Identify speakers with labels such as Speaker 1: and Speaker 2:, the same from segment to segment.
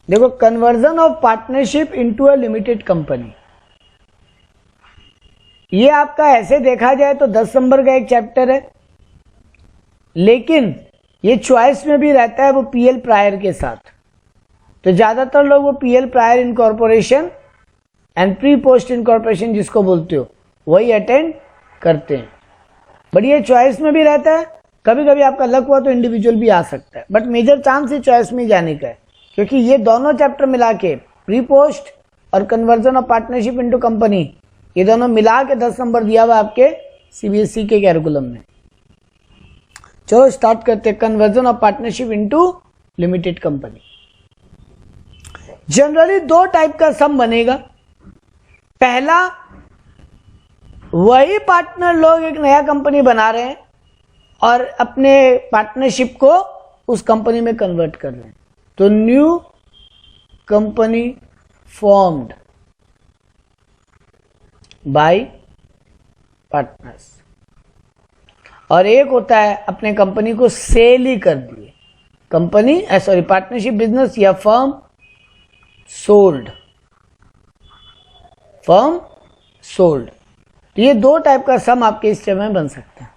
Speaker 1: देखो, conversion of partnership into a limited company, ये आपका ऐसे देखा जाए तो 10 नंबर का एक चैप्टर है, लेकिन ये चॉइस में भी रहता है वो पीएल प्रायर के साथ। तो ज्यादातर लोग वो PL prior incorporation and pre post incorporation जिसको बोलते हो वही अटेंड करते हैं। बट ये चॉइस में भी रहता है, कभी कभी आपका लक हुआ तो इंडिविजुअल भी आ सकता है, बट मेजर चांस ही चॉइस में जाने का है, क्योंकि ये दोनों चैप्टर मिला के प्री पोस्ट और conversion of partnership into company, ये दोनों मिला के 10 नंबर दिया हुआ आपके सीबीएसई के कैरिकुलम में। चलो स्टार्ट करते हैं। Conversion of partnership into limited company. Generally 2 type का सम बनेगा। पहला, वही पार्टनर लोग एक नया कंपनी बना रहे हैं और अपने पार्टनरशिप को उस कंपनी में कन्वर्ट कर रहे हैं, तो new company formed by partners. और एक होता है अपने कंपनी को सेल ही कर दिए, कंपनी पार्टनरशिप बिजनेस या फर्म सोल्ड, फर्म सोल्ड। तो ये 2 टाइप का सम आपके इस समय बन सकता है।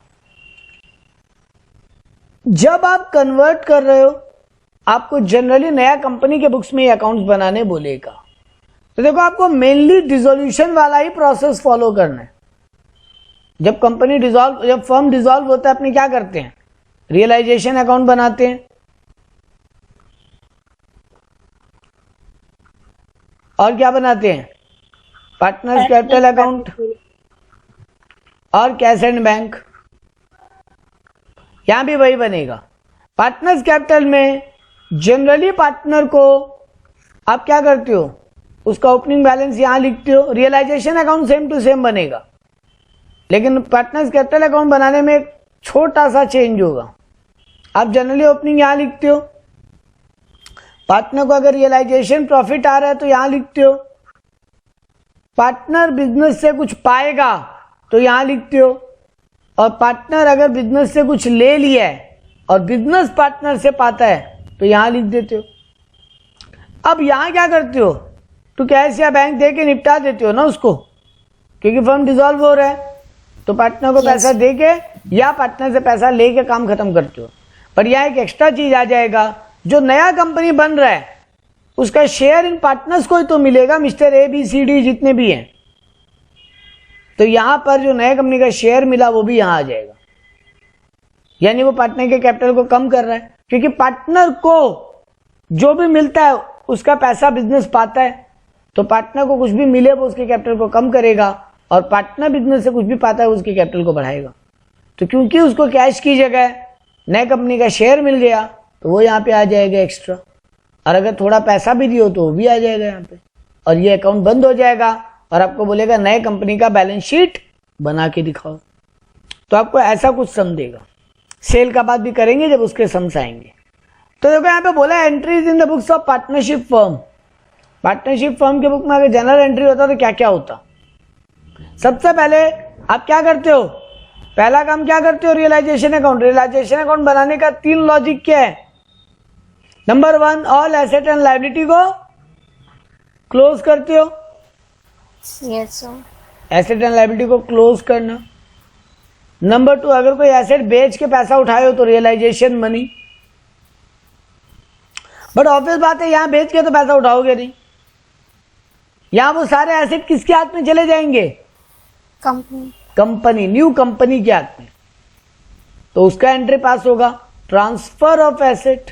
Speaker 1: जब आप कन्वर्ट कर रहे हो, आपको जनरली नया कंपनी के बुक्स में अकाउंट्स बनाने बोलेगा, तो देखो आपको मेनली डिसोल्यूशन वाला ही प्रोसेस फॉलो करना है। जब कंपनी डिसॉल्व, जब फर्म डिसॉल्व होता है, अपने क्या करते हैं, रियलाइजेशन अकाउंट बनाते हैं और क्या बनाते हैं, पार्टनर्स कैपिटल अकाउंट और कैश एंड बैंक। यहां भी वही बनेगा। पार्टनर्स कैपिटल में जनरली पार्टनर को आप क्या करते हो, उसका ओपनिंग बैलेंस यहां लिखते हो। Realisation account same to same बनेगा, लेकिन पार्टनर्स कैपिटल अकाउंट बनाने में एक छोटा सा चेंज होगा। आप जनरली ओपनिंग यहां लिखते हो, पार्टनर को अगर रियलाइजेशन प्रॉफिट आ रहा है तो यहां लिखते हो, पार्टनर बिजनेस से कुछ पाएगा तो यहां लिखते हो, और पार्टनर अगर बिजनेस से कुछ ले लिया है और बिजनेस पार्टनर से पाता है तो यहां लिख देते हो। अब यहां क्या करते हो, तो कैश या बैंक दे के निपटा देते हो ना उसको, क्योंकि फर्म डिसॉल्व हो रहा है, तो पार्टनर को पैसा दे के या पार्टनर से पैसा लेके काम खत्म करते हो। पर यहां एक एक्स्ट्रा चीज आ जाएगा, जो नया कंपनी बन रहा है उसका शेयर इन पार्टनर्स को ही तो मिलेगा, mister A B C D जितने भी हैं। तो यहां पर जो नया कंपनी का शेयर मिला वो भी यहां आ जाएगा, यानी वो पार्टनर के कैपिटल को कम कर रहा है, क्योंकि पार्टनर को जो भी मिलता है उसका पैसा बिजनेस पाता है, तो पार्टनर को कुछ भी मिले वो उसके कैपिटल को कम करेगा, और पार्टनर बिजनेस से कुछ भी पाता है उसके कैपिटल को बढ़ाएगा। तो क्योंकि उसको कैश की जगह नए कंपनी का शेयर मिल गया तो वो यहाँ पे आ जाएगा एक्स्ट्रा, और अगर थोड़ा पैसा भी दियो तो वो भी आ जाएगा यहाँ पे, और ये अकाउंट बंद हो जाएगा और आपको बोलेगा नए कंपनी का बैलेंस शीट बना के दिखाओ। तो आपको ऐसा कुछ सम देगा। सेल का बात भी करेंगे जब उसके सम्स आएंगे। तो देखो यहाँ पे बोला entries in the books of partnership firm. Partnership firm के बुक में अगर जनरल एंट्री होता तो क्या क्या होता। सबसे पहले आप क्या करते हो, पहला काम क्या करते हो, रियलाइजेशन अकाउंट। रियलाइजेशन अकाउंट बनाने का 3 लॉजिक क्या है। Number 1, all asset and liability को क्लोज करते हो।
Speaker 2: Yes sir.
Speaker 1: Asset and liability को क्लोज करना। नंबर 2, अगर कोई एसेट बेच के पैसा उठाए हो तो रियलाइजेशन मनी। बट ऑब्वियस बात है यहां बेच के तो पैसा उठाओगे नहीं, यहां वो सारे एसेट किसके हाथ में चले जाएंगे, कंपनी न्यू कंपनी के हाथ में, तो उसका एंट्री पास होगा। ट्रांसफर ऑफ एसेट,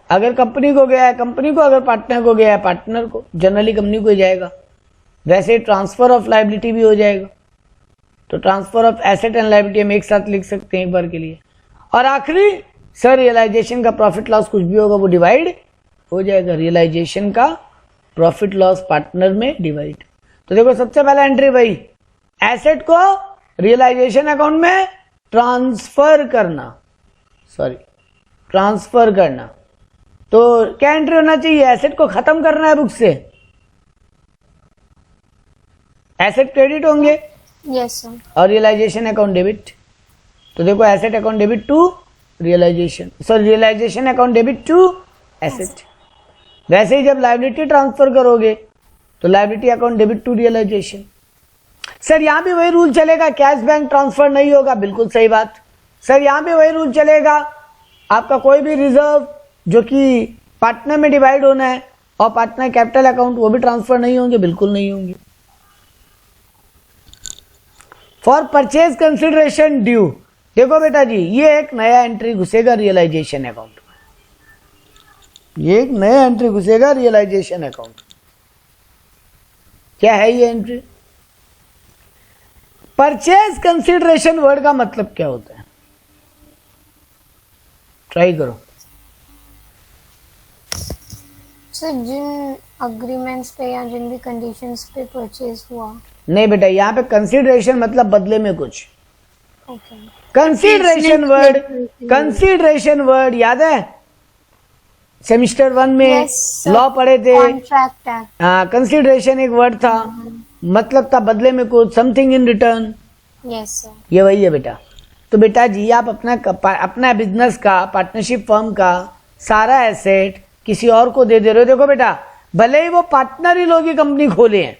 Speaker 1: अगर कंपनी को गया है कंपनी को, अगर पार्टनर को गया है पार्टनर को, जनरली कंपनी को ही जाएगा। वैसे ट्रांसफर ऑफ लायबिलिटी भी हो जाएगा। तो transfer of asset and liability हम एक साथ लिख सकते हैं एक बार के लिए। और आखिरी सर रियलाइजेशन का प्रॉफिट लॉस कुछ भी होगा वो डिवाइड हो जाएगा। रियलाइजेशन का प्रॉफिट लॉस पार्टनर में डिवाइड। तो देखो सबसे पहला एंट्री भाई, एसेट को रियलाइजेशन अकाउंट में ट्रांसफर करना, ट्रांसफर करना। तो क्या एंट्री होना चाहिए, एसेट को खत्म करना है बुक से, एसेट क्रेडिट होंगे।
Speaker 2: Yes sir.
Speaker 1: और रियलाइजेशन अकाउंट डेबिट। तो देखो asset account debit to realisation, realisation account debit to asset. वैसे ही जब लायबिलिटी ट्रांसफर करोगे तो liability account debit to realisation. Sir यहां भी वही रूल चलेगा, कैश बैंक ट्रांसफर नहीं होगा, बिल्कुल सही बात। सर यहां भी वही रूल चलेगा, आपका कोई भी रिजर्व जो कि पार्टनर में डिवाइड होना है और पार्टनर कैपिटल अकाउंट वो भी ट्रांसफर नहीं होंगे, बिल्कुल नहीं होंगे। फॉर परचेज कंसिडरेशन ड्यू, देखो बेटा जी ये एक नया एंट्री घुसेगा रियलाइजेशन अकाउंट में, ये एक नया एंट्री घुसेगा रियलाइजेशन अकाउंट। क्या है ये एंट्री? परचेज कंसिडरेशन वर्ड का मतलब क्या होता है? ट्राई करो।
Speaker 2: सर जिन अग्रीमेंट्स पे या जिन भी कंडीशंस पे परचेज हुआ।
Speaker 1: नहीं बेटा, यहाँ पे कंसिडरेशन मतलब बदले में कुछ।
Speaker 2: ओके।
Speaker 1: कंसिडरेशन वर्ड याद है सेमिस्टर 1 में लॉ पढ़े थे।
Speaker 2: Contract act.
Speaker 1: हाँ, कंसिडरेशन एक वर्ड था, मतलब था बदले में कुछ, something in return.
Speaker 2: Yes sir.
Speaker 1: ये वही है बेटा। तो बेटा जी आप अपना बिजनेस का, पार्टनरशिप फर्म का सारा एसेट किसी और को दे दे रहे हो। देखो बेटा, भले ही वो पार्टनर ही लोग ही कंपनी खोले हैं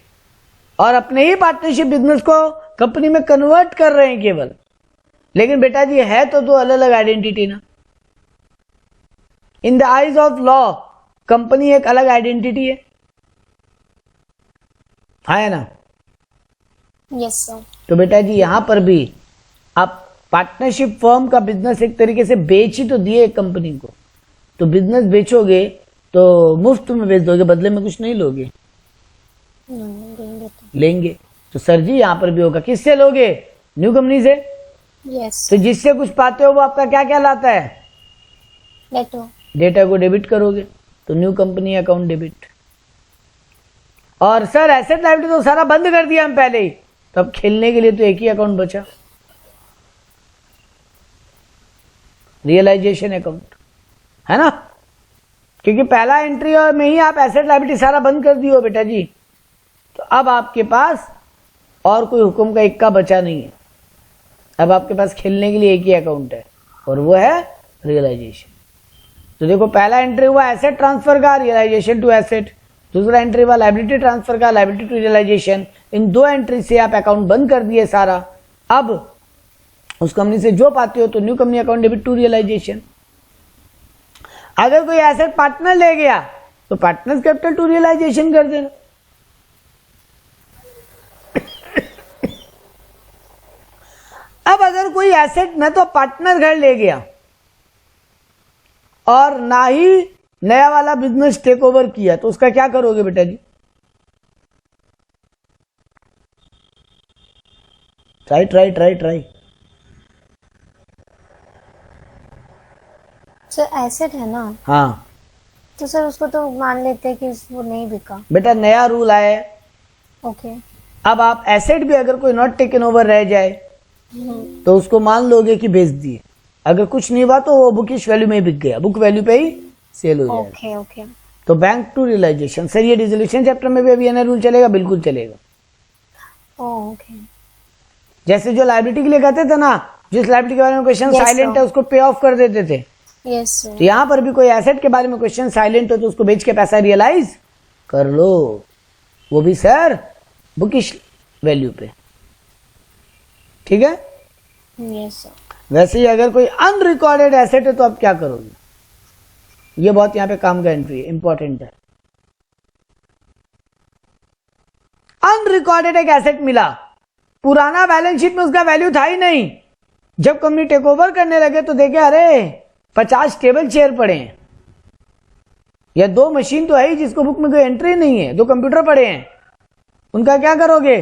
Speaker 1: और अपने ही पार्टनरशिप बिजनेस को कंपनी में कन्वर्ट कर रहे हैं केवल, लेकिन बेटा जी है तो दो अलग अलग आइडेंटिटी ना। In the eyes of law company एक अलग आइडेंटिटी है ना?
Speaker 2: Yes sir.
Speaker 1: तो बेटा जी यहां पर भी आप पार्टनरशिप फर्म का बिजनेस एक तरीके से बेच ही तो दिए एक कंपनी को, तो बिजनेस बेचोगे तो मुफ्त में बेच दोगे, बदले में कुछ नहीं लोगे। लेंगे तो सर जी यहां पर भी होगा। किससे लोगे? न्यू कंपनी से।
Speaker 2: यस।
Speaker 1: तो जिससे कुछ पाते हो वो आपका क्या कहलाता है? डेटा को डेबिट करोगे तो न्यू कंपनी अकाउंट डेबिट। और सर एसेट लायबिलिटी तो सारा बंद कर दिया हम पहले ही, तो अब खेलने के लिए तो एक ही अकाउंट बचा, रियलाइजेशन अकाउंट, है ना? क्योंकि पहला एंट्री में ही आप एसेट लायबिलिटी सारा बंद कर दिए हो बेटा जी, तो अब आपके पास और कोई हुक्म का इक्का बचा नहीं है। अब आपके पास खेलने के लिए एक ही अकाउंट है और वो है रियलाइजेशन। तो देखो पहला एंट्री हुआ एसेट ट्रांसफर का, रियलाइजेशन टू एसेट। दूसरा एंट्री हुआ लायबिलिटी ट्रांसफर का, लायबिलिटी टू रियलाइजेशन। इन दो एंट्री से आप अकाउंट बंद कर दिए सारा। अब उस कंपनी से जो पाते हो तो new company account debit to realisation. अगर कोई एसेट पार्टनर ले गया तो पार्टनर्स कैपिटल टू रियलाइजेशन कर देना। अब अगर कोई एसेट न तो पार्टनर घर ले गया और ना ही नया वाला बिजनेस टेक ओवर किया, तो उसका क्या करोगे बेटा जी? ट्राई।
Speaker 2: सर एसेट है ना?
Speaker 1: हाँ
Speaker 2: तो सर उसको तो मान लेते हैं कि वो नहीं बिका।
Speaker 1: बेटा नया रूल आया है।
Speaker 2: ओके।
Speaker 1: अब आप एसेट भी अगर कोई नॉट टेकन ओवर रह जाए तो उसको मान लोगे कि बेच दिए। अगर कुछ नहीं हुआ तो वो बुकिश वैल्यू में बिक गया, बुक वैल्यू पे ही सेल हो जाएगा।
Speaker 2: ओके।
Speaker 1: तो बैंक टू रियलाइजेशन। सर ये डिसोल्यूशन चैप्टर में भी अभी नया रूल चलेगा? बिल्कुल चलेगा।
Speaker 2: ओके।
Speaker 1: जैसे जो लायबिलिटी के लिए कहते थे ना, जिस लायबिलिटी के बारे में क्वेश्चन साइलेंट है उसको पे ऑफ कर देते थे।
Speaker 2: Yes sir.
Speaker 1: तो यहां पर भी कोई एसेट के बारे में क्वेश्चन साइलेंट हो तो उसको बेच के पैसा रियलाइज कर लो, वो भी सर बुकिश वैल्यू पे। ठीक है?
Speaker 2: Yes sir.
Speaker 1: वैसे ही अगर कोई अनरिकॉर्डेड एसेट है तो आप क्या करोगे? ये बहुत यहां पे काम का एंट्री है, इंपॉर्टेंट है। अनरिकॉर्डेड एक एसेट मिला, पुराना बैलेंस शीट में उसका वैल्यू था ही नहीं। जब कंपनी टेक ओवर करने लगे तो देखे अरे 50 टेबल चेयर पड़े हैं, या 2 मशीन तो है ही जिसको बुक में कोई एंट्री नहीं है, 2 कंप्यूटर पड़े हैं, उनका क्या करोगे?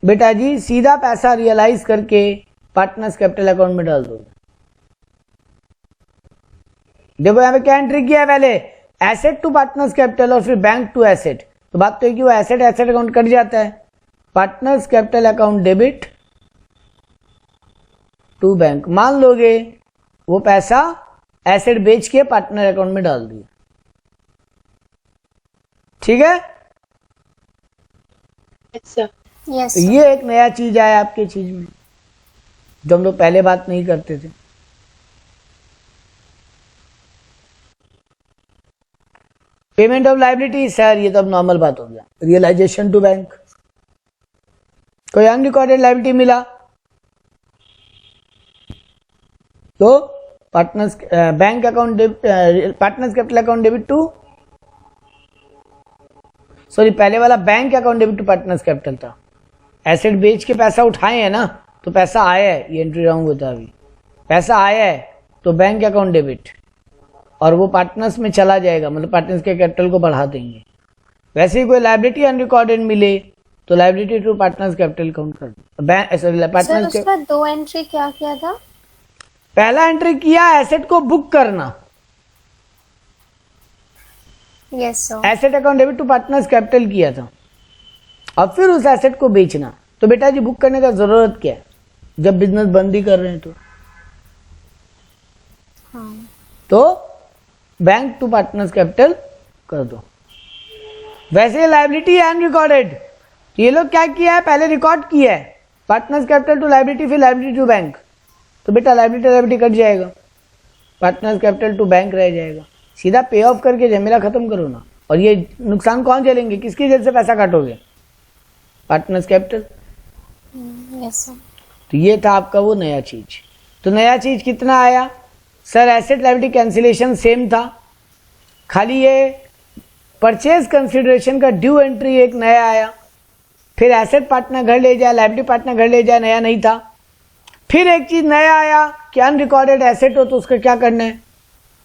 Speaker 1: बेटा जी सीधा पैसा रियलाइज करके पार्टनर्स कैपिटल अकाउंट में डाल दो। देखो यहां पे क्या एंट्री किया है पहले? एसेट टू पार्टनर्स कैपिटल और फिर बैंक टू एसेट। तो बात तो है कि वो एसेट अकाउंट कट जाता है। Partners capital account debit to bank. मान लोगे वो पैसा एसेट बेच के पार्टनर अकाउंट में डाल दिया। ठीक है?
Speaker 2: यस
Speaker 1: तो ये एक नया चीज आया आपके चीज में, जो हम लोग पहले बात नहीं करते थे। पेमेंट ऑफ लाइबिलिटी सर, ये तो अब नॉर्मल बात हो गया। रियलाइजेशन टू बैंक, कोई अनरिकॉर्डेड लाइबिलिटी मिला तो partners bank account partners capital account debit to, sorry पहले वाला bank account debit to partners capital था। एसेट बेच के पैसा उठाए हैं ना, तो पैसा आया है, ये एंट्री रॉन्ग होता है। अभी पैसा आया है तो बैंक अकाउंट डेबिट, और वो पार्टनर्स में चला जाएगा, मतलब पार्टनर्स के कैपिटल को बढ़ा देंगे। वैसे ही कोई लाइबिलिटी अनरिकॉर्डेड मिले तो liability to partners capital count कर दो।
Speaker 2: सर उसका 2 एंट्री क्या किया था?
Speaker 1: पहला एंट्री किया एसेट को बुक करना,
Speaker 2: yes sir.
Speaker 1: Asset account debit to partners capital किया था, और फिर उस एसेट को बेचना। तो बेटा जी बुक करने का जरूरत क्या है जब बिजनेस बंद ही कर रहे हैं तो?
Speaker 2: हाँ।
Speaker 1: तो बैंक टू पार्टनर्स कैपिटल कर दो। वैसे लाइबिलिटी अनरिकॉर्डेड, ये लोग क्या किया है, पहले रिकॉर्ड किया है पार्टनर्स कैपिटल टू लाइबिलिटी, फिर लाइबिलिटी टू बैंक। तो बेटा लाइबिलिटी कट जाएगा, पार्टनर्स कैपिटल टू बैंक रह जाएगा। सीधा पे ऑफ करके झमेला खत्म करो ना। और ये नुकसान कौन झेलेंगे, किसकी जेब से पैसा काटोगे? Partners capital.
Speaker 2: Yes sir.
Speaker 1: तो ये था आपका वो नया चीज। तो नया चीज कितना आया sir? Asset liability cancellation same था, खाली ये परचेज कंसिडरेशन का ड्यू एंट्री एक नया आया। फिर एसेट पार्टनर घर ले जाए, लाइबिलिटी पार्टनर घर ले जाए, नया नहीं था। फिर एक चीज नया आया कि अनरिकॉर्डेड एसेट हो तो उसका क्या करना है।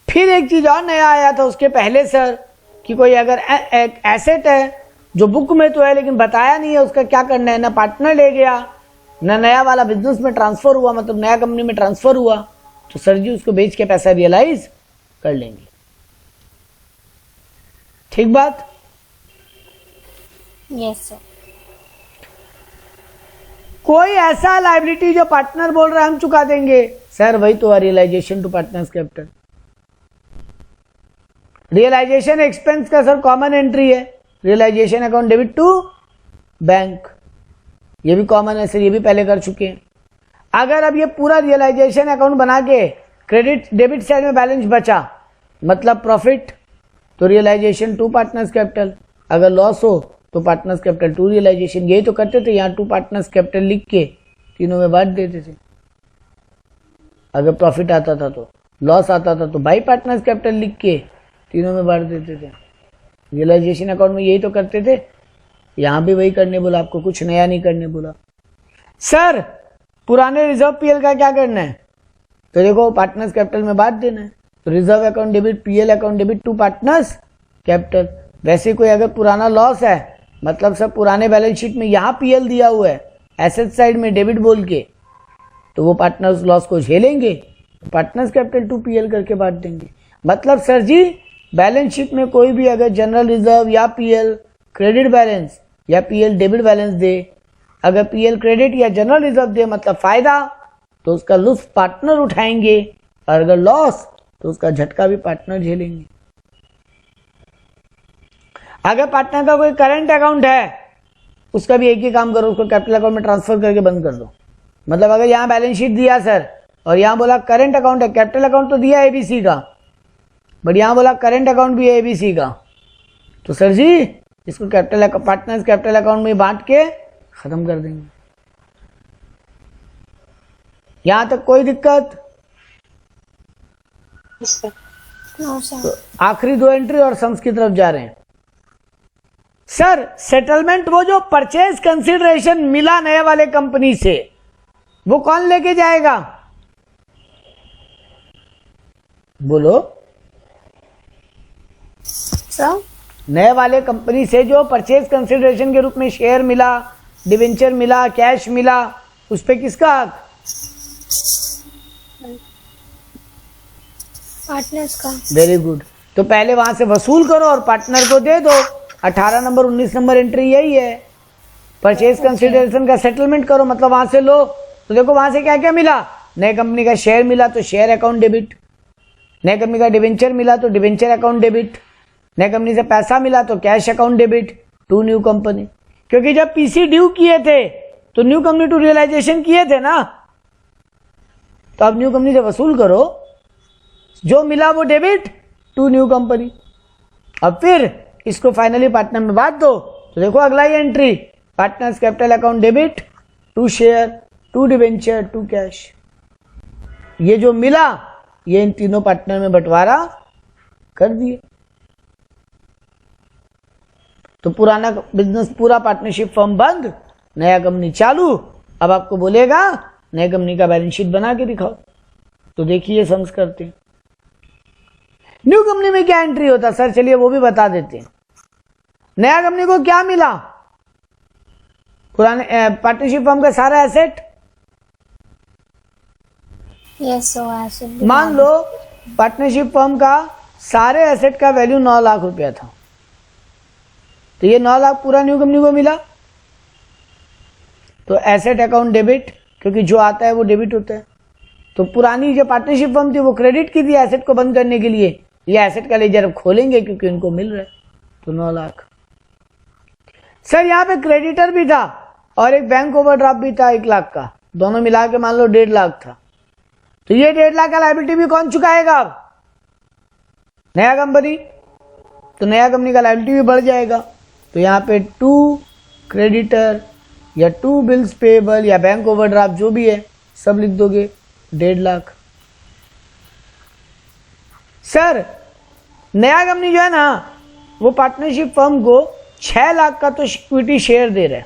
Speaker 1: फिर एक चीज और नया आया था उसके पहले सर, कि कोई अगर एक एसेट है जो बुक में तो है लेकिन बताया नहीं है, उसका क्या करना है। ना पार्टनर ले गया, ना नया वाला बिजनेस में ट्रांसफर हुआ, मतलब नया कंपनी में ट्रांसफर हुआ, तो सर जी उसको बेच के पैसा रियलाइज कर लेंगे। ठीक बात?
Speaker 2: Yes sir.
Speaker 1: कोई ऐसा लाइबिलिटी जो पार्टनर बोल रहा है हम चुका देंगे, सर वही तो realisation to partners capital. Realisation expense का सर कॉमन एंट्री है, realisation account debit to bank, ये भी कॉमन है सर, ये भी पहले कर चुके हैं। अगर अब ये पूरा रियलाइजेशन अकाउंट बना के क्रेडिट डेबिट साइड में बैलेंस बचा, मतलब प्रॉफिट, तो रियलाइजेशन टू पार्टनर्स कैपिटल। अगर लॉस हो तो पार्टनर्स कैपिटल टू रियलाइजेशन। यही तो करते थे, यहाँ टू पार्टनर्स कैपिटल लिख के तीनों में बांट देते थे। अगर प्रॉफिट आता था तो, लॉस आता था तो बाई पार्टनर्स कैपिटल लिख के तीनों में बांट देते थे। रियलाइजेशन अकाउंट में यही तो करते थे, यहां भी वही करने बोला आपको, कुछ नया नहीं करने बोला। सर पुराने रिजर्व पीएल का क्या करना है? तो देखो पार्टनर्स कैपिटल में बांट देना है। तो reserve account debit, PL account debit to partners capital. वैसे कोई अगर पुराना लॉस है, मतलब सब पुराने बैलेंस शीट में यहाँ पीएल दिया हुआ है, एसेट साइड में डेबिट बोल के, तो वो पार्टनर्स लॉस को झेलेंगे, पार्टनर्स कैपिटल टू पीएल करके बांट देंगे। मतलब सर जी बैलेंस शीट में कोई भी अगर जनरल रिजर्व या पीएल क्रेडिट बैलेंस या पीएल डेबिट बैलेंस दे, अगर पीएल क्रेडिट या जनरल रिजर्व दे मतलब फायदा, तो उसका लुत्फ पार्टनर उठाएंगे, और अगर लॉस तो उसका झटका भी पार्टनर झेलेंगे। अगर पार्टनर का कोई करंट अकाउंट है, उसका भी एक ही काम करो, उसको कैपिटल अकाउंट में ट्रांसफर करके बंद कर दो। मतलब अगर यहाँ बैलेंस शीट दिया सर, और यहाँ बोला करंट अकाउंट है, कैपिटल अकाउंट तो दिया एबीसी का, बट यहाँ बोला करंट अकाउंट भी है एबीसी का, तो सर जी इसको कैपिटल पार्टनर्स कैपिटल अकाउंट में बांट के खत्म कर देंगे। यहां तक कोई दिक्कत?
Speaker 2: No sir.
Speaker 1: तो आखिरी दो एंट्री और सम्स की तरफ जा रहे हैं। सर सेटलमेंट, वो जो परचेज कंसिडरेशन मिला नए वाले कंपनी से, वो कौन लेके जाएगा? बोलो
Speaker 2: सर।
Speaker 1: नए वाले कंपनी से जो परचेज कंसिडरेशन के रूप में शेयर मिला, डिवेंचर मिला, कैश मिला, उस पे किसका हक?
Speaker 2: पार्टनर्स का।
Speaker 1: Very good. तो पहले वहां से वसूल करो और पार्टनर को दे दो। 18 नंबर 19 नंबर एंट्री यही है। परचेज कंसिडरेशन का सेटलमेंट करो, मतलब वहां से लो। तो देखो वहां से क्या क्या मिला, नए कंपनी का शेयर मिला तो शेयर अकाउंट डेबिट, नए कंपनी का डिवेंचर मिला तो डिवेंचर अकाउंट डेबिट, नए कंपनी से पैसा मिला तो cash account debit to new company. क्योंकि जब पीसी ड्यू किए थे तो न्यू कंपनी टू रियलाइजेशन किए थे ना, तो अब न्यू कंपनी से वसूल करो, जो मिला वो डेबिट टू न्यू कंपनी। अब फिर इसको फाइनली पार्टनर में बांट दो, तो देखो अगला ही entry, partners capital account debit to share to debenture to cash. ये जो मिला ये इन तीनों पार्टनर में बंटवारा कर दिए। तो पुराना बिजनेस, पूरा पार्टनरशिप फर्म बंद, नया कंपनी चालू। अब आपको बोलेगा नए कंपनी का बैलेंस शीट बना के दिखाओ, तो देखिए सम्स करते हैं। न्यू कंपनी में क्या एंट्री होता सर, चलिए वो भी बता देते हैं। नया कंपनी को क्या मिला, पुराने पार्टनरशिप फर्म का सारा एसेट।
Speaker 2: Yes asset.
Speaker 1: मान लो पार्टनरशिप फर्म का सारे एसेट का वैल्यू 9 लाख रुपया था, तो ये 9 लाख पूरा न्यू कंपनी को मिला। तो एसेट अकाउंट डेबिट, क्योंकि जो आता है वो डेबिट होता है। तो पुरानी जो पार्टनरशिप फर्म थी वो क्रेडिट की थी एसेट को बंद करने के लिए, ये एसेट का लेजर अब खोलेंगे क्योंकि इनको मिल रहा है, तो 9 लाख। सर यहाँ पे क्रेडिटर भी था और एक बैंक ओवरड्राफ्ट भी था 1 लाख का, दोनों मिला के मान लो 1.5 लाख था। तो ये 1.5 लाख का लायबिलिटी भी कौन चुकाएगा अब, नया कंपनी। तो नया कंपनी का लायबिलिटी भी बढ़ जाएगा। तो यहाँ पे 2 क्रेडिटर या 2 बिल्स पेएबल या बैंक ओवरड्राफ्ट जो भी है सब लिख दोगे 1.5 लाख। सर नया कंपनी जो है ना वो पार्टनरशिप फर्म को 6 लाख का तो इक्विटी शेयर दे रहा है,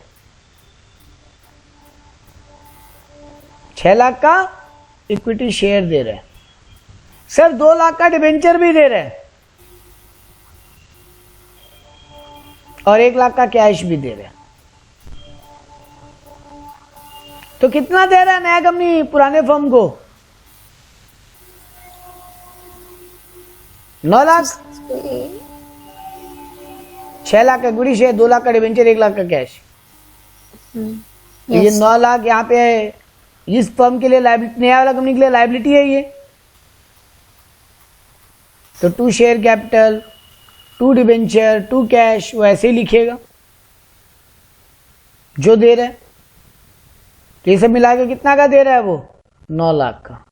Speaker 1: 6 लाख का इक्विटी शेयर दे रहा है। सर 2 लाख का डिबेंचर भी दे रहा है और 1 लाख का कैश भी दे रहा है। तो कितना दे रहा है नया कंपनी पुराने फर्म को, 9 लाख। 6 लाख का इक्विटी शेयर, 2 लाख का डिबेंचर, 1 लाख का कैश। ये 9 लाख यहाँ पे है, इस फर्म के लिए लायबिलिटी, नया वाला कंपनी के लिए लायबिलिटी है ये। तो 2 शेयर कैपिटल, 2 डिबेंचर, 2 कैश, वो ऐसे ही लिखेगा जो दे रहा है। तो ये सब मिला के कितना का दे रहा है वो, 9 लाख का।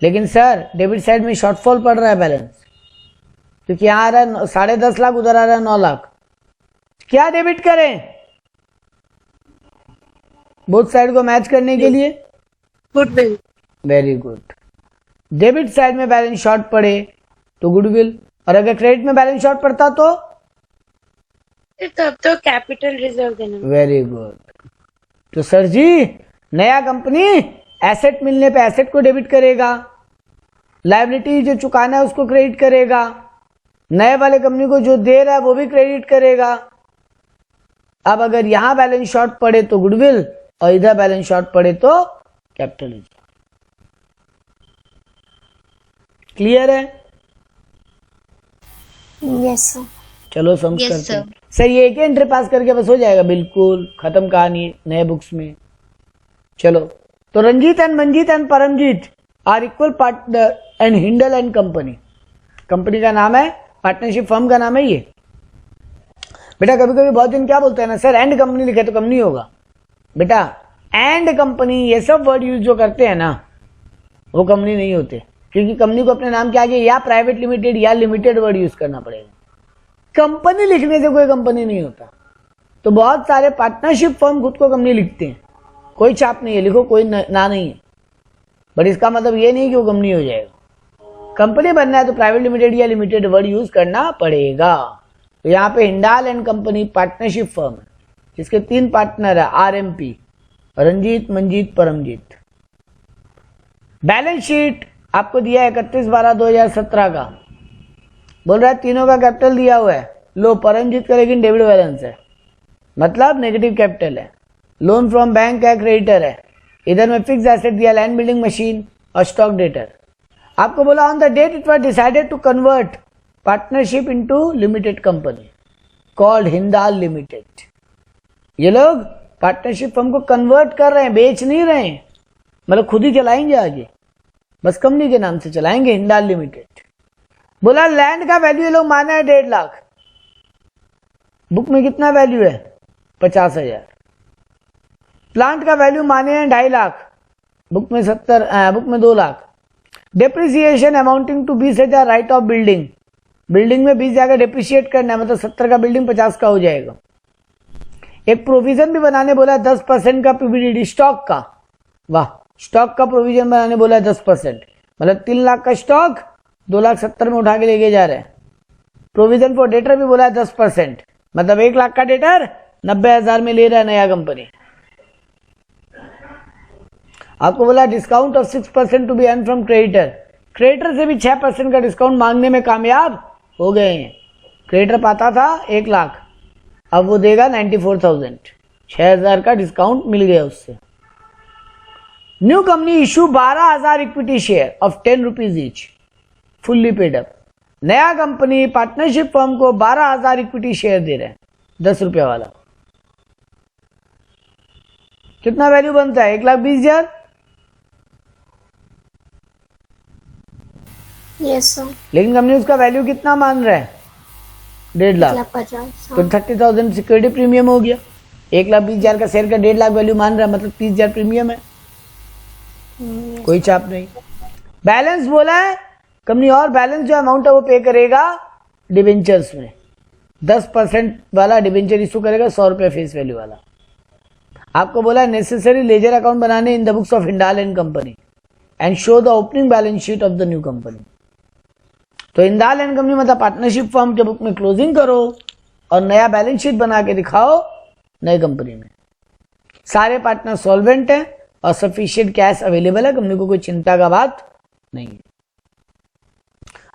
Speaker 1: लेकिन सर डेबिट साइड में शॉर्टफॉल पड़ रहा है बैलेंस, क्योंकि यहाँ आ रहा है 10.5 लाख, उधर आ रहा है 9 लाख। क्या डेबिट करें बोथ साइड को मैच करने के लिए,
Speaker 2: goodwill.
Speaker 1: Very good. Debit side में बैलेंस शॉर्ट पड़े तो गुडविल, और अगर क्रेडिट में बैलेंस शॉर्ट पड़ता तो
Speaker 2: तब तो कैपिटल रिजर्व देना।
Speaker 1: Very good. तो सर जी नया कंपनी एसेट मिलने पे एसेट को डेबिट करेगा, लायबिलिटी जो चुकाना है उसको क्रेडिट करेगा, नए वाले कंपनी को जो दे रहा है वो भी क्रेडिट करेगा। अब अगर यहां बैलेंस शॉर्ट पड़े तो गुडविल और इधर बैलेंस शॉर्ट पड़े तो कैपिटल रिजर्व। क्लियर है?
Speaker 2: Yes sir.
Speaker 1: चलो सम करते हैं। सर ये एक एंट्री पास करके बस हो जाएगा, बिल्कुल खत्म कहानी नए बुक्स में। चलो तो Ranjit and Manjit and Paramjit are equal partner and Hindal and company. Company का नाम है, पार्टनरशिप फर्म का नाम है ये। बेटा कभी कभी बहुत दिन क्या बोलते हैं ना सर, एंड कंपनी लिखे तो कंपनी होगा। बेटा एंड कंपनी ये सब वर्ड यूज जो करते हैं ना वो कंपनी नहीं होते, क्योंकि कंपनी को अपने नाम के आगे या प्राइवेट लिमिटेड या लिमिटेड वर्ड यूज करना पड़ेगा। कंपनी लिखने से कोई कंपनी नहीं होता। तो बहुत सारे पार्टनरशिप फर्म खुद को कंपनी लिखते हैं, कोई छाप नहीं है, लिखो कोई ना नहीं है, बट इसका मतलब ये नहीं कि वो कंपनी हो जाएगा। कंपनी बनना है तो प्राइवेट लिमिटेड या लिमिटेड वर्ड यूज करना पड़ेगा। तो यहाँ पे Hindal and company partnership firm है, जिसके 3 पार्टनर है, RMP, Ranjit, Manjit, Paramjit. Balance sheet आपको दिया है 31/12/2017 का, बोल रहा है तीनों का कैपिटल दिया हुआ है। लो परमजीत का लेकिन डेबिट बैलेंस है, मतलब नेगेटिव कैपिटल है। लोन फ्रॉम बैंक है, क्रेडिटर है। इधर में फिक्स एसेट दिया, लैंड बिल्डिंग मशीन और स्टॉक डेटर। आपको बोला on the date it was decided to convert partnership into limited company called Hindal limited. ये लोग पार्टनरशिप फर्म को कन्वर्ट कर रहे हैं, बेच नहीं रहे हैं, मतलब खुद ही चलाएंगे आगे, बस कंपनी के नाम से चलाएंगे, हिंडाल लिमिटेड। बोला लैंड का वैल्यू ये लोग माना है 1.5 लाख। बुक में कितना वैल्यू है? 50,000। प्लांट का वैल्यू माने हैं 2.5 लाख, बुक में 2 lakh. Depreciation amounting to 20,000 write off building, building में 20 जाकर डेप्रिशिएट करना है, मतलब 70 का बिल्डिंग 50 का हो जाएगा। एक प्रोविजन भी बनाने बोला है 10% का पीबीडीडी स्टॉक का, वाह, स्टॉक का प्रोविजन बनाने बोला है 10%, मतलब 3 लाख का स्टॉक 2,70,000 में उठा के लेके जा रहे हैं। प्रोविजन फॉर डेटर भी बोला है 10%, मतलब 1 लाख का डेटर 90,000 में ले रहा है नया कंपनी। आपको बोला discount of 6% to be earn from creditor, creditor से भी 6% का डिस्काउंट मांगने में कामयाब हो गए हैं। क्रेडिटर पाता था 1 लाख, अब वो देगा 94,000, 6,000 का डिस्काउंट मिल गया उससे। New company issue 12,000 equity share of 10 rupees each, fully paid up. नया कंपनी पार्टनरशिप फर्म को 12,000 इक्विटी शेयर दे रहे हैं, 10 रुपया वाला। कितना वैल्यू बनता है? 1,20,000।
Speaker 2: Yes sir.
Speaker 1: लेकिन कंपनी उसका वैल्यू कितना मान रहा है? 1.5 लाख।
Speaker 2: 1,50,000।
Speaker 1: तो 30,000 सिक्योरिटी प्रीमियम हो गया। 1,20,000 का शेयर का 1.5 लाख वैल्यू मान रहा है, मतलब 30,000 प्रीमियम है, कोई चाप नहीं। बैलेंस बोला है कंपनी, और बैलेंस जो अमाउंट है वो पे करेगा डिबेंचर्स में, 10% वाला डिबेंचर इशू करेगा, 100 रुपये फेस वैल्यू वाला। आपको बोला नेसेसरी लेजर अकाउंट बनाने in the books of Hindal and company and show the opening balance sheet of the new company. तो हिंडाल एंड कंपनी मतलब पार्टनरशिप फर्म के बुक में क्लोजिंग करो और नया बैलेंस शीट बना के दिखाओ नई कंपनी में। सारे पार्टनर सॉल्वेंट हैं और सफिशिएंट कैश अवेलेबल है, कंपनी को कोई चिंता का बात नहीं है।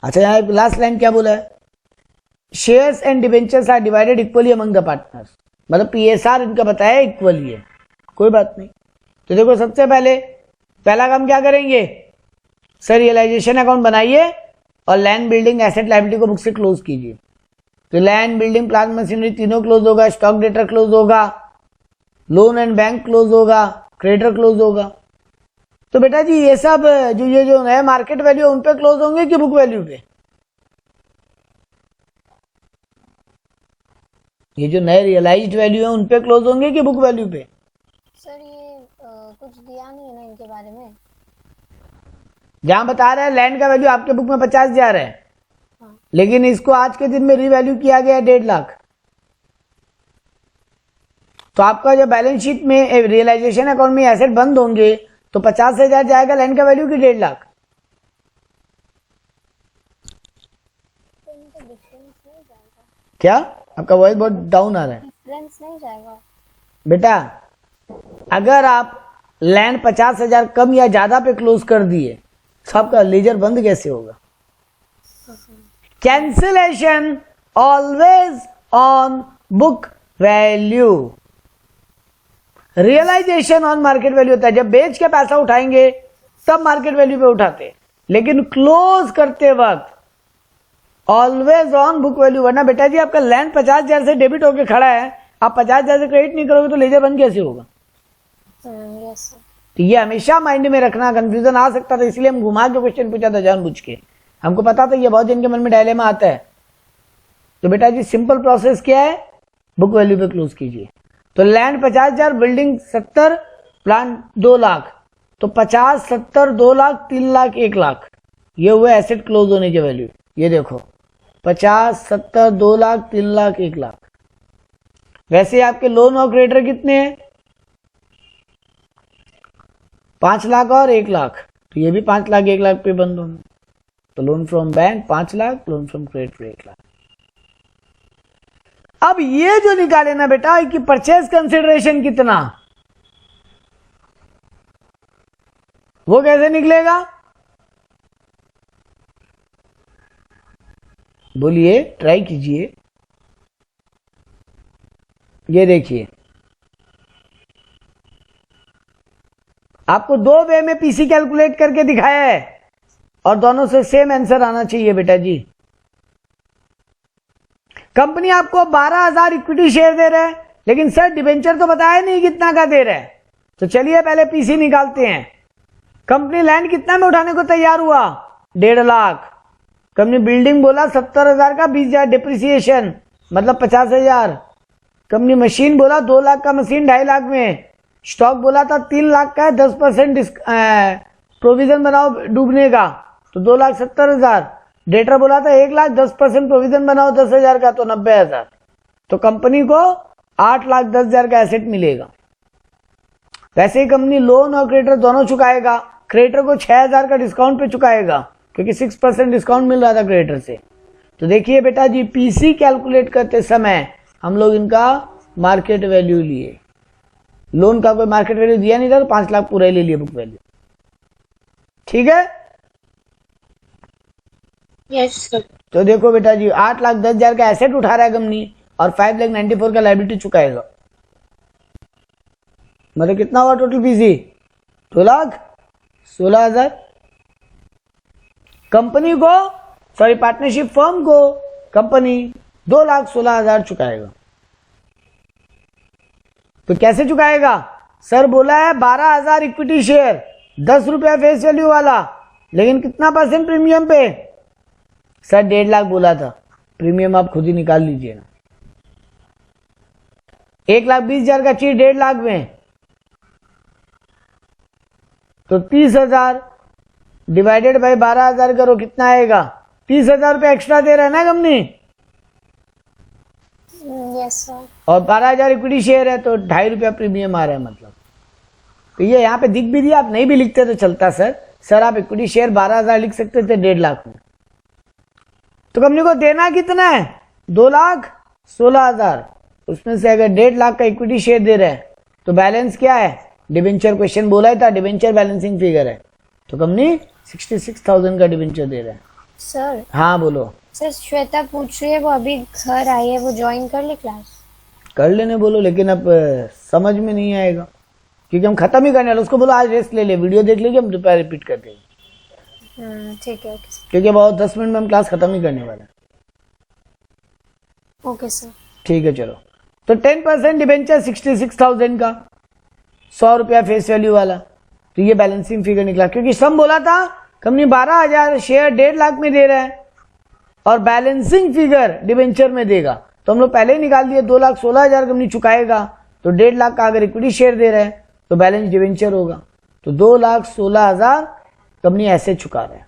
Speaker 1: अच्छा, यहाँ लास्ट लाइन क्या बोला है? Shares and debentures are divided equally among the partners, मतलब पीएसआर इनका बताया इक्वली है, कोई बात नहीं। तो देखो, सबसे पहला काम क्या करेंगे सर? रियलाइजेशन अकाउंट बनाइए और लैंड बिल्डिंग एसेट लायबिलिटी को बुक से क्लोज कीजिए। तो लैंड बिल्डिंग प्लांट मशीनरी तीनों क्लोज होगा, स्टॉक डेटर क्लोज होगा, लोन एंड बैंक क्लोज होगा, क्रेडिटर क्लोज होगा। तो बेटा जी ये सब जो नए मार्केट वैल्यू है उन पे क्लोज होंगे कि बुक वैल्यू पे? ये जो नए रियलाइज्ड वैल्यू है उन पे क्लोज होंगे कि बुक वैल्यू पे?
Speaker 2: सर ये कुछ दिया नहीं है ना इनके बारे में।
Speaker 1: जहां बता रहा है लैंड का वैल्यू आपके बुक में 50,000 है,
Speaker 2: हाँ।
Speaker 1: लेकिन इसको आज के दिन में रीवैल्यू किया गया है 1.5 लाख। तो आपका जो बैलेंस शीट में रियलाइजेशन अकाउंट में एसेट बंद होंगे तो 50,000 जाएगा लैंड का वैल्यू की 1.5 लाख।
Speaker 2: तो इनका डिफरेंस नहीं जाएगा?
Speaker 1: क्या आपका वॉइस बहुत डाउन आ रहा है?
Speaker 2: डिफरेंस नहीं जाएगा
Speaker 1: बेटा, अगर आप लैंड 50,000 कम या ज्यादा पे क्लोज कर दिए तो आपका लेजर बंद कैसे होगा? Cancellation always on book value, realisation on market value होता है। जब बेच के पैसा उठाएंगे तब मार्केट वैल्यू पे उठाते, लेकिन क्लोज करते वक्त ऑलवेज ऑन बुक वैल्यू। वरना बेटा जी आपका लैंड 50,000 से डेबिट होके खड़ा है, आप 50,000 से क्रेडिट नहीं करोगे तो लेजर बंद कैसे होगा?
Speaker 2: Yes sir.
Speaker 1: तो ये हमेशा माइंड में रखना, कंफ्यूजन आ सकता था, इसलिए हम घुमा के क्वेश्चन पूछा था जानबूझ के। हमको पता था ये बहुत जिनके मन में डायलेमा आता है। तो बेटा जी सिंपल प्रोसेस क्या है? बुक वैल्यू पे क्लोज कीजिए। तो लैंड 50,000, बिल्डिंग 70, प्लांट 2 लाख, तो 50, 70, 2 लाख, 3 लाख, 1 लाख, ये हुए एसेट क्लोज होने के वैल्यू। ये देखो 50, 70, 2 लाख, 3 लाख, 1 लाख। वैसे आपके लोन और क्रेडिटर कितने हैं? 5 लाख और 1 लाख, तो ये भी 5 लाख 1 लाख पे बंद होंगे। तो loan from bank 5 lakh, loan from creditor 1 lakh. अब ये जो निकाले ना बेटा कि परचेज कंसिडरेशन कितना, वो कैसे निकलेगा? बोलिए, ट्राई कीजिए। ये देखिए, आपको 2 वे में पीसी कैलकुलेट करके दिखाया है और दोनों से सेम आंसर आना चाहिए बेटा जी। कंपनी आपको 12,000 इक्विटी शेयर दे रहा है, लेकिन सर डिबेंचर तो बताया नहीं कितना का दे रहा है। तो चलिए पहले पीसी निकालते हैं। कंपनी लैंड कितना में उठाने को तैयार हुआ? 1.5 लाख। कंपनी बिल्डिंग बोला 70,000 का, 20,000 डिप्रिसिएशन, मतलब 50,000। कंपनी मशीन बोला 2 लाख का मशीन 2.5 लाख में, स्टॉक बोला था 3 लाख का है, 10% प्रोविजन बनाओ डूबने का तो 2,70,000, डेटर बोला था 1 लाख 10% प्रोविजन बनाओ 10,000 का तो 90,000, तो कंपनी को 8,10,000 का एसेट मिलेगा। वैसे ही कंपनी लोन और क्रेडिटर दोनों चुकाएगा, क्रेडिटर को 6,000 का डिस्काउंट पे चुकाएगा क्योंकि 6% डिस्काउंट मिल रहा था क्रेडिटर से। तो देखिए बेटा जी, पीसी कैलकुलेट करते समय हम लोग इनका मार्केट वैल्यू लिए, लोन का कोई मार्केट वैल्यू दिया नहीं था तो 5 लाख पूरा ही ले लिया बुक वैल्यू। ठीक है,
Speaker 3: यस सर।
Speaker 1: तो देखो बेटा जी 8,10,000 का एसेट उठा रहा है कंपनी और 5,94,000 का लायबिलिटी चुकाएगा, मतलब कितना हुआ टोटल पीसी? 2,16,000। कंपनी को सॉरी पार्टनरशिप फर्म को कंपनी 2,16,000 चुकाएगा। तो कैसे चुकाएगा? सर बोला है 12,000 इक्विटी शेयर, 10 रुपया फेस वैल्यू वाला, लेकिन कितना % प्रीमियम पे? सर 1.5 लाख बोला था, प्रीमियम आप खुद ही निकाल लीजिए ना। 1,20,000 का चीज 1.5 लाख में तो 30,000 डिवाइडेड बाई 12,000 करो, कितना आएगा? 30,000 रुपये एक्स्ट्रा दे रहा है ना कंपनी,
Speaker 2: यस सर।
Speaker 1: और 12,000 इक्विटी शेयर है तो 2.5 रुपया प्रीमियम आ रहा है मतलब। तो ये यहाँ पे दिख भी दिया, आप नहीं भी लिखते तो चलता सर आप इक्विटी शेयर 12,000 लिख सकते थे 1.5 लाख में। तो कंपनी को देना कितना है? 2,16,000, उसमें से अगर 1.5 लाख का इक्विटी शेयर दे रहे हैं तो बैलेंस क्या है? डिबेंचर, क्वेश्चन बोला ही था डिबेंचर बैलेंसिंग फिगर है, तो कंपनी 66,000 का डिबेंचर दे रहा है।
Speaker 2: सर
Speaker 1: हाँ बोलो।
Speaker 2: सर श्वेता पूछ रही है, वो अभी घर आई है, वो ज्वाइन कर ले क्लास?
Speaker 1: कर लेने बोलो, लेकिन अब समझ में नहीं आएगा क्योंकि हम खत्म ही करने वाले। उसको बोलो आज रेस्ट ले ले, वीडियो देख लीजिए, हम दोपहर रिपीट कर देंगे।
Speaker 2: ठीक है, ओके सर।
Speaker 1: क्योंकि बहुत 10 मिनट में हम क्लास खत्म ही करने वाले हैं।
Speaker 2: Okay sir.
Speaker 1: ठीक है चलो, तो 10% डिबेंचर 66,000 का, 100 रुपया फेस वैल्यू वाला, तो ये बैलेंसिंग फिगर निकला। क्योंकि सम बोला था कंपनी 12,000 शेयर 1.5 लाख में दे रहा है और बैलेंसिंग फिगर डिबेंचर में देगा, तो हम लोग पहले ही निकाल दिए 2,16,000 कंपनी चुकाएगा, तो 1.5 लाख का अगर इक्विटी शेयर दे रहे हैं तो बैलेंस डिबेंचर होगा, तो 2,16,000 कंपनी ऐसे चुका रहा है।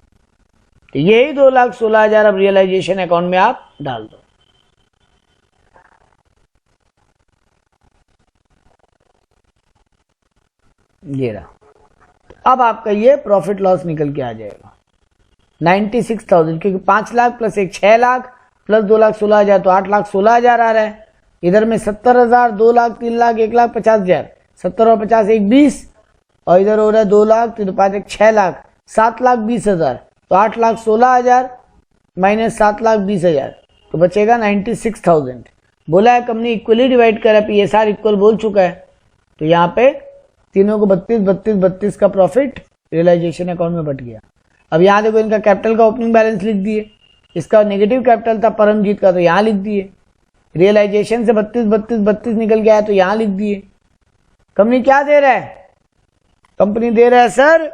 Speaker 1: तो यही 2,16,000 अब रियलाइजेशन अकाउंट में आप डाल दो। ये रहा, अब आपका ये प्रॉफिट लॉस निकल के आ जाएगा 96,000, क्योंकि 5 लाख प्लस एक 6 लाख प्लस 2,16,000 तो 8,16,000 आ रहा है। इधर में 70,000, 2 लाख, 3 लाख, 1,50,000, 70 और 50 एक 20, और इधर हो रहा है 2 लाख, 3 5 एक 6 लाख, 7,20,000, तो 8,16,000 माइनस 7,20,000 तो बचेगा 96,000। बोला है कंपनी इक्वली डिवाइड करा, PSR इक्वल बोल चुका है, तो यहाँ पे तीनों को 32 का प्रॉफिट रियलाइजेशन अकाउंट में बट गया। अब यहाँ देखो इनका कैपिटल का ओपनिंग बैलेंस लिख दिए, इसका नेगेटिव कैपिटल था परमजीत का तो यहाँ लिख दिए, रियलाइजेशन से 32 निकल गया है तो यहाँ लिख दिए। कंपनी क्या दे रहा है? कंपनी दे रहा है सर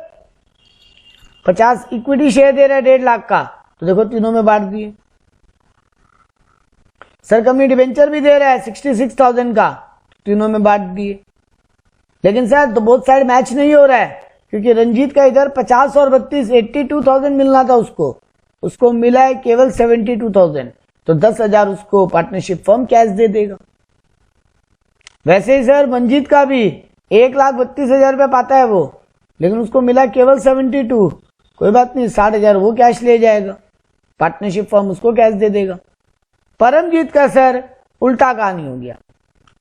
Speaker 1: 50 इक्विटी शेयर दे रहा है 1.5 लाख का, तो देखो तीनों में बांट दिए। सर कंपनी डिबेंचर भी दे रहा है 66,000 का, तीनों में बांट दिए। लेकिन सर तो बोथ साइड मैच नहीं हो रहा है, क्योंकि रंजीत का इधर 50 और 32 82,000 मिलना था, उसको मिला है केवल 72,000, तो 10,000 उसको पार्टनरशिप फर्म कैश दे देगा। वैसे ही सर मंजीत का भी 1,32,000 रुपये पाता है वो, लेकिन उसको मिला केवल 72, कोई बात नहीं 60,000 वो कैश ले जाएगा, पार्टनरशिप फर्म उसको कैश दे देगा। परमजीत का सर उल्टा कहानी हो गया,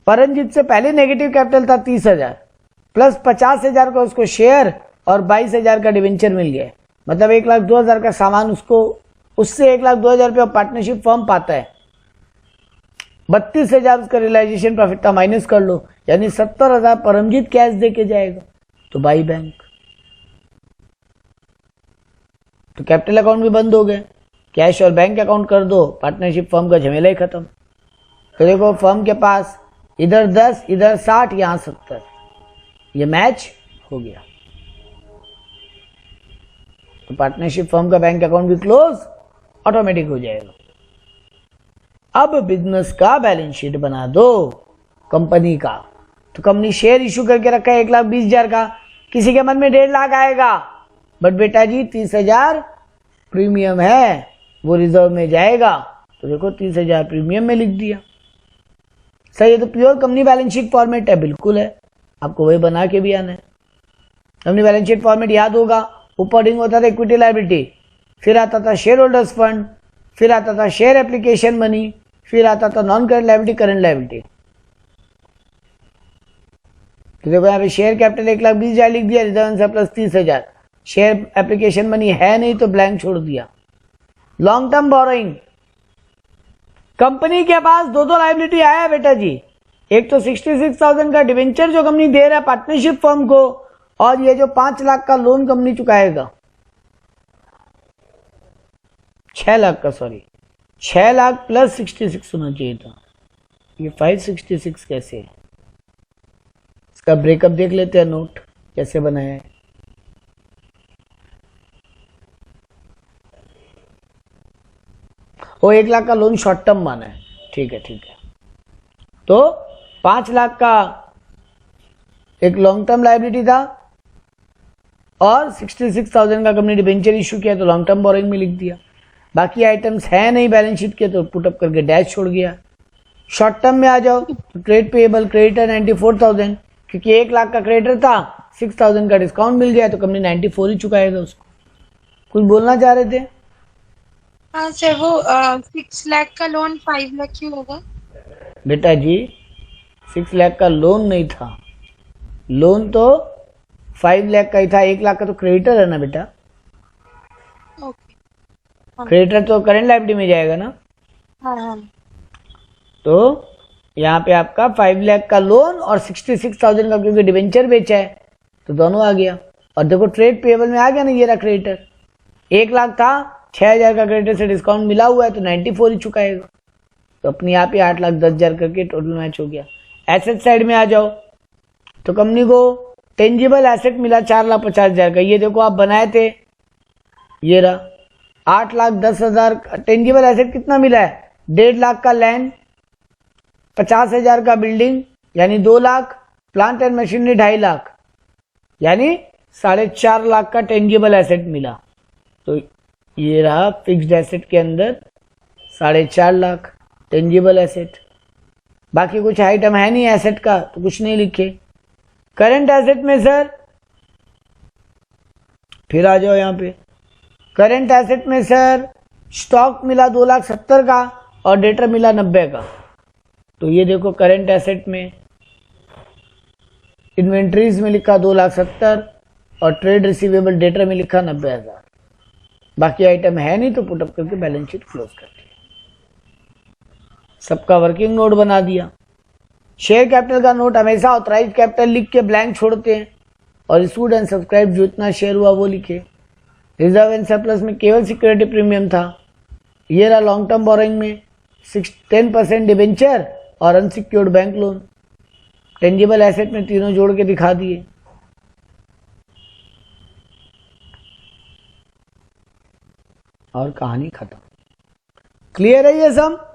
Speaker 1: परमजीत से पहले नेगेटिव कैपिटल था 30,000 प्लस 50,000 का उसको शेयर और 22,000 का डिवेंचर मिल गया, मतलब 1,02,000 का सामान उसको, उससे 1,02,000 रुपये पार्टनरशिप फर्म पाता है। 32,000 उसका रियलाइजेशन प्रॉफिट था, माइनस कर लो, यानी 70,000 परमजीत कैश दे के जाएगा, तो बाई बैंक, तो कैपिटल अकाउंट भी बंद हो गए, कैश और बैंक अकाउंट कर दो, पार्टनरशिप फर्म का झमेला ही खत्म। तो देखो फर्म के पास इधर 10 इधर 60 यहां 70, ये मैच हो गया, तो पार्टनरशिप फर्म का बैंक अकाउंट भी क्लोज ऑटोमेटिक हो जाएगा। अब बिजनेस का बैलेंस शीट बना दो, कंपनी का। तो कंपनी शेयर इशू करके रखा है 1,20,000 का, किसी के मन में 1.5 लाख आएगा, बट बेटा जी 30,000 प्रीमियम है, वो रिजर्व में जाएगा, तो देखो 30,000 प्रीमियम में लिख दिया। सही है, तो pure company balance sheet format है, बिल्कुल है, आपको वही बना के भी आना है। कंपनी बैलेंस शीट फॉर्मेट याद होगा, ऊपर होता था इक्विटी लायबिलिटी, फिर आता था शेयर होल्डर्स फंड, फिर आता था शेयर एप्लीकेशन मनी, फिर आता था non current liability, current liability. तो देखो यहाँ पे शेयर कैपिटल 1,20,000 लिख दिया, reserve surplus 30,000, share application money है नहीं तो ब्लैंक छोड़ दिया। लॉन्ग टर्म बोरोइंग, कंपनी के पास दो लायबिलिटी आया बेटा जी, एक तो 66,000 का डिवेंचर जो कंपनी दे रहा है पार्टनरशिप फर्म को, और ये जो 5 लाख का लोन कंपनी चुकाएगा, 6 लाख का, सॉरी 6 लाख प्लस 66 होना चाहिए था, ये 566 कैसे है? इसका ब्रेकअप देख लेते हैं, नोट कैसे बनाया है। वो 1 लाख का लोन शॉर्ट टर्म माना है, ठीक है ठीक है। तो 5 लाख का एक लॉन्ग टर्म लायबिलिटी था और 66,000 का कंपनी डिबेंचर इशू किया तो लॉन्ग टर्म बोरोइंग में लिख दिया। बाकी आइटम्स है नहीं बैलेंस शीट के, तो पुट अप करके डैश छोड़ गया। शॉर्ट टर्म में आ जाओ तो ट्रेड पेएबल क्रेडिटर 94,000, क्योंकि 1 लाख का क्रेडिटर था, 6,000 का डिस्काउंट मिल गया तो कंपनी 94 ही चुकाएगा उसको। कुछ बोलना चाह रहे थे?
Speaker 3: हाँ सर, वो 6 लाख का लोन 5 लाख क्यों होगा?
Speaker 1: बेटा जी 6 लाख का लोन नहीं था, लोन तो 5 लाख का ही था, 1 लाख का तो क्रेडिटर है ना बेटा।
Speaker 3: ओके,
Speaker 1: क्रेडिटर तो करंट लायबिलिटी में जाएगा ना।
Speaker 3: हाँ हाँ।
Speaker 1: तो यहाँ पे आपका 5 लाख का लोन और 66,000 का क्योंकि डिवेंचर बेचा है तो दोनों आ गया। और देखो ट्रेड पेएबल में आ गया ना, ये रहा क्रेडिटर, 1 लाख था, 6,000 का क्रेडिटर से डिस्काउंट मिला हुआ है तो 94 ही चुकाएगा, तो अपने यहाँ पे 8,10,000 करके टोटल मैच हो गया। एसेट साइड में आ जाओ तो कंपनी को टेंजिबल एसेट मिला 4,50,000 का, ये देखो आप बनाए थे, ये रहा 8,10,000। टेंजिबल एसेट कितना मिला है? 1.5 लाख का लैंड, 50,000 का बिल्डिंग यानी 2 lakh, plant and machinery 2.5 lakh यानी 4.5 लाख का टेंजिबल एसेट मिला। तो ये रहा फिक्स्ड एसेट के अंदर 4.5 लाख टेंजिबल एसेट। बाकी कुछ आइटम है नहीं एसेट का तो कुछ नहीं लिखे। करंट एसेट में सर फिर आ जाओ यहाँ पे, करंट एसेट में सर स्टॉक मिला 2,70,000 का और डेटर मिला 90 का। तो ये देखो करंट एसेट में इन्वेंट्रीज में लिखा 2,70,000 और ट्रेड रिसीवेबल डेटर में लिखा 90,000। बाकी आइटम है नहीं तो पुटअप करके बैलेंस शीट क्लोज कर दिया। सबका वर्किंग नोट बना दिया। शेयर कैपिटल का नोट हमेशा ऑथराइज कैपिटल लिख के ब्लैंक छोड़ते हैं और इशूड एंड सब्सक्राइब जो इतना शेयर हुआ वो लिखे। रिजर्व एंड सरप्लस में केवल सिक्योरिटी प्रीमियम था। ये रहा लॉन्ग टर्म बोरोइंग में 10% डिबेंचर और unsecured bank loan. Tangible asset में तीनों जोड़ के दिखा दिए। और कहानी खत्म। क्लियर है ये सब?